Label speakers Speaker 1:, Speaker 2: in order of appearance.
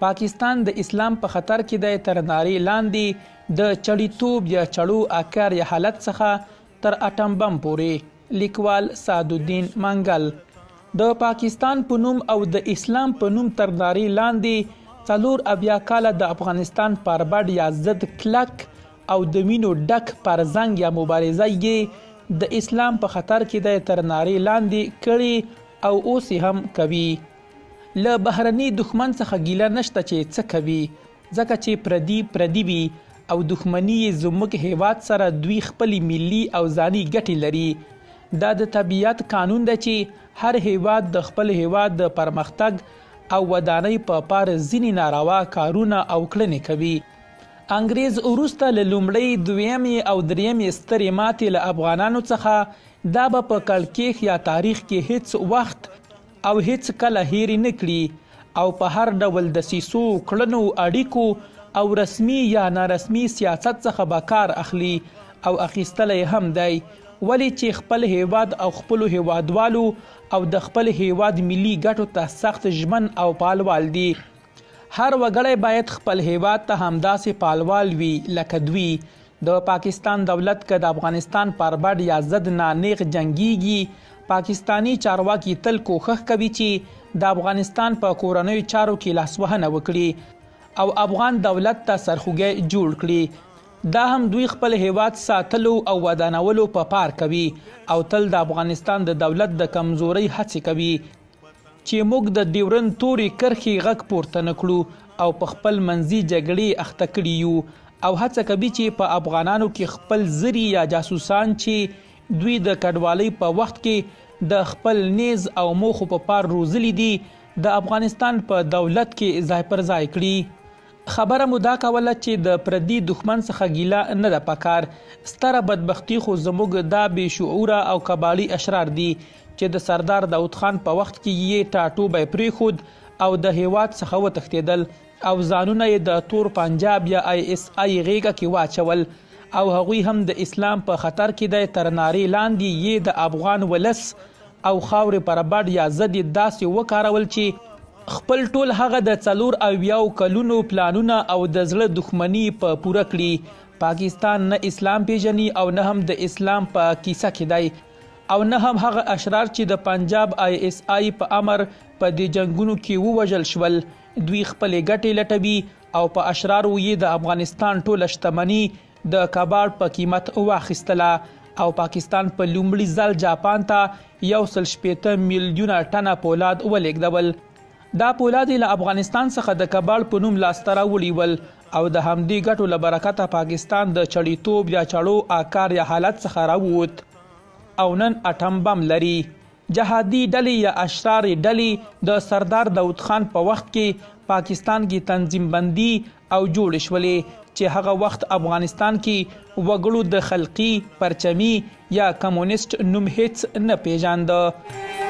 Speaker 1: پاکستان د اسلام په خطر کې دی تر نارې لاندې د چړیتوب یا چړو اکار یا حالت څخه تر اټم بم پورې. لیکوال سعدالدین منګل. د پاکستان په نوم او د اسلام په نوم تر نارې لاندې 4 کاله د افغانستان پر بډ یا ضد کلک او د وینو ډک پر زنګ یا مبارزه یې د اسلام په خطر کې دی تر نارې لاندې کړي او اوس هم کوي. له بهرني دښمن څخه ګیله نشته چې څه کوي، ځکه چې پردي وي او دښمني یې زموږ هیواد سره دوی خپلې ملي او ځاني ګټې لري. دا د طبیعت قانون دی چې هر هیواد د خپل هیواد د پرمختګ او ودانۍ په پار ځینې ناروا کارونه او کړنې کوي. انګریز وروسته له لومړۍ، دویمې او درېیمې سترې ماتې له افغانانو څخه دا به په کړکېچ یا تاریخ کې هیڅ وخت او هیڅ کله هیر نه کړي او په هر ډول دسیسو، کړنو، اړیکو او رسمي یا نارسمي سیاست څخه به کار اخلي او اخیستلی هم دی، ولې چې خپل هیواد او خپلو هیوادوالو او د خپل هیواد ملي ګټو ته سخت ژمن او پالوال دي. هر وګړی باید خپل هیواد ته همداسې پالوال وي لکه دوی. د پاکستان دولت که د افغانستان پر بډ یا ضد نه نیغ جنګیږي، پاکستانی چارواکي تل کوښښ کوي چې د افغانستان په کورنیو چارو کې لاسوهنه وکړي او افغان دولت ته سرخوږی جوړ کړي. دا هم دوی خپل هیواد ساتلو او ودانولو په پار کوي او تل د افغانستان د دولت د کمزورۍ هڅې کوي چې موږ د ډیورند تورې کرښې غږ پورته نه کړو او په خپل منځي جګړې اخته کړي یو، او هڅه کوي چې په افغانانو کې خپل زري یا جاسوسان چې دوی د کډوالۍ په وخت کې د خپل نیز او موخو په پار روزلی دي د افغانستان په دولت کې ځای پر ځای کړي. خبره مو دا کوله چې د پردي دښمن څخه ګیله نه ده پکار. ستره بدبختي خو زموږ دا بې شعوره او کباړي اشرار دي چې د سردار داود خان په وخت کې یې ټاټوبی پرېښود او د هیواد څخه وتښتېدل او ځانونه یې د تور پنجاب یا ISI غیږه کې واچول او هغوی هم د اسلام په خطر کې دی تر نارې لاندې یې د افغان ولس او خاورې پر بډ یا ضد یې داسې وکارول چې خپل ټول هغه د 4 کلونو پلانونه او د زړه دښمني په پوره کړي. پاکستان نه اسلام پیژني او نه هم د اسلام په کیسه کې دی او نه هم هغه اشرار چې د پنجاب ISI په امر په دې جنگونو کې ووژل شول. دوی خپلې ګټې لټوي او په اشرارو یې د افغانستان ټوله شتمني د کباړ په قیمت واخیستله او پاکستان په لومړي ځل جاپان ته 160 میلیونه ټنه پولاد ولېږدول. دا پولاد له افغانستان څخه د کباړ په نوم لاسته راوړي ول او د همدې ګټو له برکته پاکستان د چړیتوب یا چړو اکار یا حالت څخه راووت او نن اټم بم لري. جهادي ډلې یا اشرار ډلې د سردار داود خان په وخت کې پاکستان کې تنظیم بندي او جوړ شولې چې هغه وخت افغانستان کې وګړو د خلقي، پرچمي یا کمونیست نوم هیڅ نه پیژانده.